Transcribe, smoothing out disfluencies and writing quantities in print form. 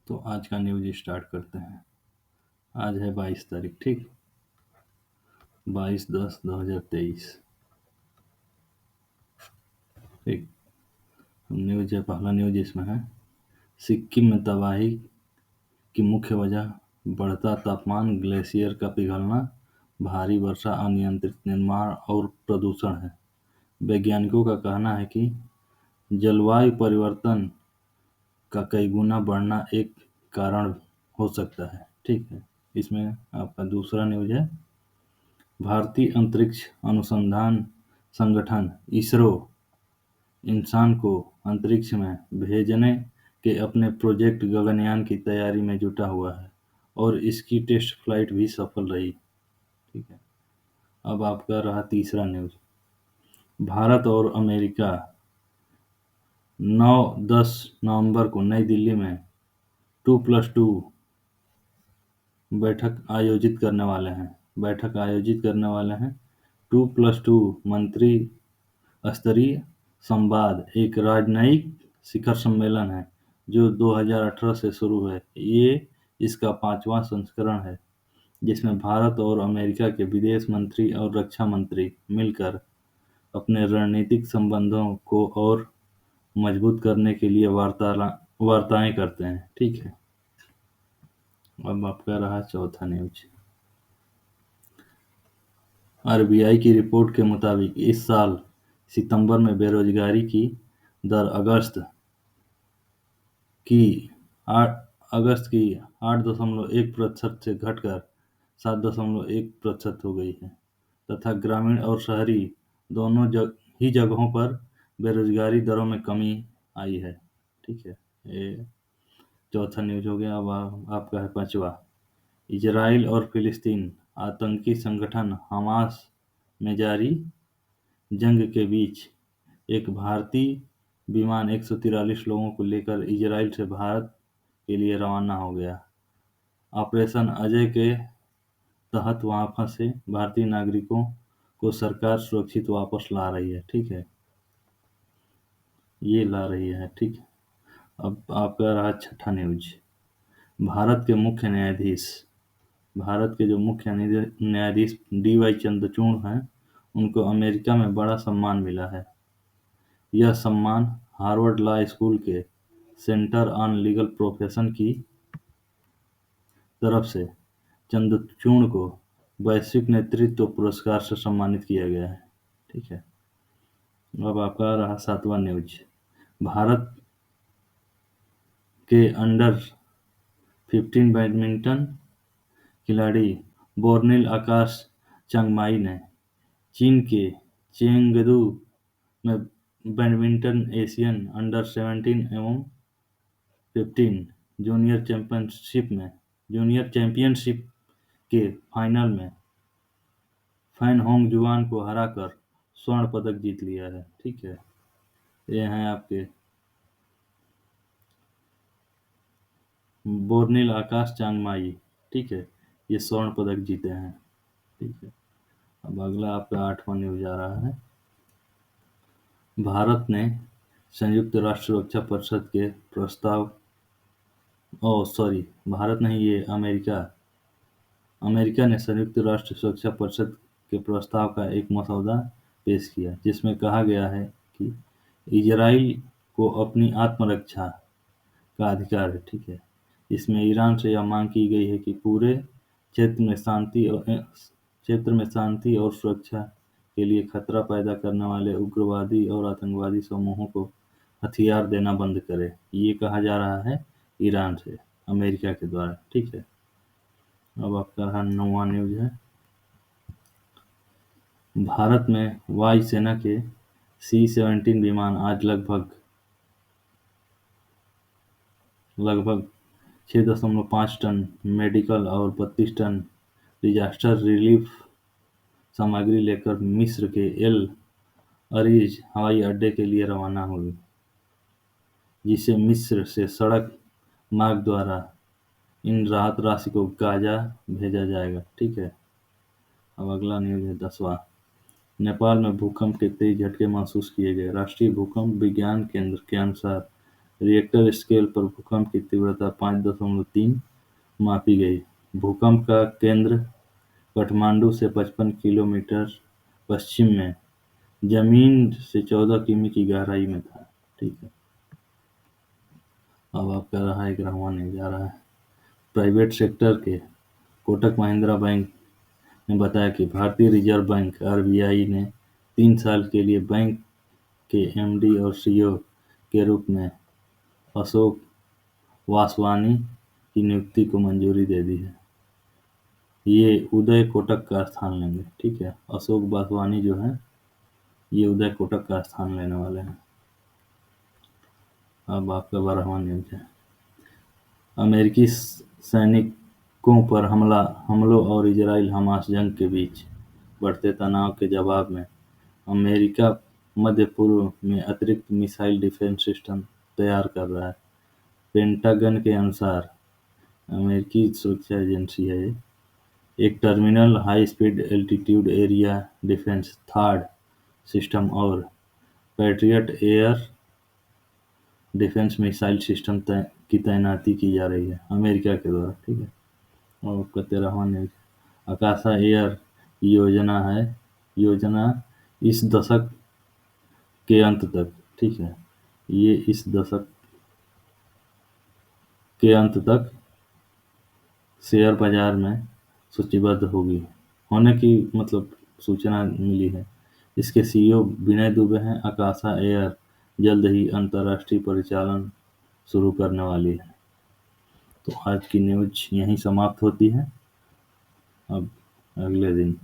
तो आज का न्यूज स्टार्ट करते हैं। आज है 22 तारीख, ठीक, 22/10/2023। ठीक। न्यूज है, पहला न्यूज इसमें है, सिक्किम में तबाही की मुख्य वजह बढ़ता तापमान, ग्लेशियर का पिघलना, भारी वर्षा, अनियंत्रित निर्माण और प्रदूषण है। वैज्ञानिकों का कहना है कि जलवायु परिवर्तन का कई गुना बढ़ना एक कारण हो सकता है। ठीक है। इसमें आपका दूसरा न्यूज है, भारतीय अंतरिक्ष अनुसंधान संगठन इसरो इंसान को अंतरिक्ष में भेजने के अपने प्रोजेक्ट गगनयान की तैयारी में जुटा हुआ है और इसकी टेस्ट फ्लाइट भी सफल रही। ठीक है। अब आपका रहा तीसरा न्यूज, भारत और अमेरिका 9-10 नवंबर को नई दिल्ली में 2+2 बैठक आयोजित करने वाले हैं। 2+2 मंत्री स्तरीय संवाद एक राजनयिक शिखर सम्मेलन है जो 2018 से शुरू है। ये इसका 5वां संस्करण है जिसमें भारत और अमेरिका के विदेश मंत्री और रक्षा मंत्री मिलकर अपने रणनीतिक संबंधों को और मजबूत करने के लिए वार्ताएं करते हैं। ठीक है। अब आपका रहा चौथा न्यूज, आरबीआई की रिपोर्ट के मुताबिक इस साल सितंबर में बेरोजगारी की दर अगस्त की 8.1% से घटकर 7.1% हो गई है तथा ग्रामीण और शहरी दोनों ही जगहों पर बेरोजगारी दरों में कमी आई है। ठीक है। ये चौथा न्यूज हो गया। अब आपका है पांचवा, इजराइल और फिलिस्तीन आतंकी संगठन हमास में जारी जंग के बीच एक भारतीय विमान 143 लोगों को लेकर इजराइल से भारत के लिए रवाना हो गया। ऑपरेशन अजय के तहत वहां फंसे भारतीय नागरिकों को सरकार सुरक्षित वापस ला रही है। ठीक है, ये ला रही है। ठीक है। अब आपका रहा छठा न्यूज, भारत के जो मुख्य न्यायाधीश DY चंद्रचूड़ हैं उनको अमेरिका में बड़ा सम्मान मिला है। यह सम्मान हार्वर्ड लॉ स्कूल के सेंटर ऑन लीगल प्रोफेशन की तरफ से चंद्रचूड़ को वैश्विक नेतृत्व पुरस्कार से सम्मानित किया गया है। ठीक है। अब आपका रहा सातवां न्यूज, भारत के अंडर 15 बैडमिंटन खिलाड़ी बोर्निल आकाश चांगमाई ने चीन के चेंगडू में बैडमिंटन एशियन अंडर 17 एवं 15 जूनियर चैंपियनशिप के फाइनल में फैन होंगजुआन को हराकर स्वर्ण पदक जीत लिया है। ठीक है। ये हैं आपके बोर्निल आकाश चांगमाई। ठीक है, ये स्वर्ण पदक जीते हैं। ठीक है। अब अगला आपका आठवां न्यूज आ रहा है, भारत ने संयुक्त राष्ट्र सुरक्षा परिषद के प्रस्ताव भारत नहीं, ये अमेरिका ने संयुक्त राष्ट्र सुरक्षा परिषद के प्रस्ताव का एक मसौदा पेश किया जिसमें कहा गया है कि इजराइल को अपनी आत्मरक्षा का अधिकार है। ठीक है। इसमें ईरान से यह मांग की गई है कि पूरे क्षेत्र में शांति और सुरक्षा के लिए खतरा पैदा करने वाले उग्रवादी और आतंकवादी समूहों को हथियार देना बंद करे। ये कहा जा रहा है ईरान से अमेरिका के द्वारा। ठीक है। अब आपका 9वां न्यूज है, भारत में वायुसेना के C-17 विमान आज लगभग 6.5 टन मेडिकल और 32 टन डिजास्टर रिलीफ सामग्री लेकर मिस्र के एल अरीज हवाई अड्डे के लिए रवाना हुई, जिसे मिस्र से सड़क मार्ग द्वारा इन राहत राशि को गाजा भेजा जाएगा। ठीक है। अब अगला न्यूज है 10वां, नेपाल में भूकंप के तेज झटके महसूस किए गए। राष्ट्रीय भूकंप विज्ञान केंद्र के अनुसार रिएक्टर स्केल पर भूकंप की तीव्रता 5.3 मापी गई। भूकंप का केंद्र काठमांडू से 55 किलोमीटर पश्चिम में जमीन से 14 किमी की गहराई में था। ठीक है। अब आपका रहा 11वां न्यूज आ रहा है। प्राइवेट सेक्टर के कोटक महिंद्रा बैंक ने बताया कि भारतीय रिजर्व बैंक आरबीआई ने 3 साल के लिए बैंक के एमडी और सीईओ के रूप में अशोक वासवानी की नियुक्ति को मंजूरी दे दी है। ये उदय कोटक का स्थान लेंगे। ठीक है। अशोक वासवानी जो है ये उदय कोटक का स्थान लेने वाले हैं। अब आपका 12वां न्यूज है। अमेरिकी सैनिकों पर हमलों और इजराइल हमास जंग के बीच बढ़ते तनाव के जवाब में अमेरिका मध्य पूर्व में अतिरिक्त मिसाइल डिफेंस सिस्टम तैयार कर रहा है। पेंटागन के अनुसार अमेरिकी सुरक्षा एजेंसी है ये, एक terminal high speed altitude area defence THAAD system और Patriot air defence missile system की तैनाती की जा रही है अमेरिका के द्वारा। ठीक है। और आपका 13वां न्यूज, आकाशा एयर योजना इस दशक के अंत तक, ठीक है, ये इस दशक के अंत तक शेयर बाजार में सूचीबद्ध होने की सूचना मिली है। इसके सीईओ विनय दुबे हैं। आकाशा एयर जल्द ही अंतर्राष्ट्रीय परिचालन शुरू करने वाली है। तो आज की न्यूज यहीं समाप्त होती है। अब अगले दिन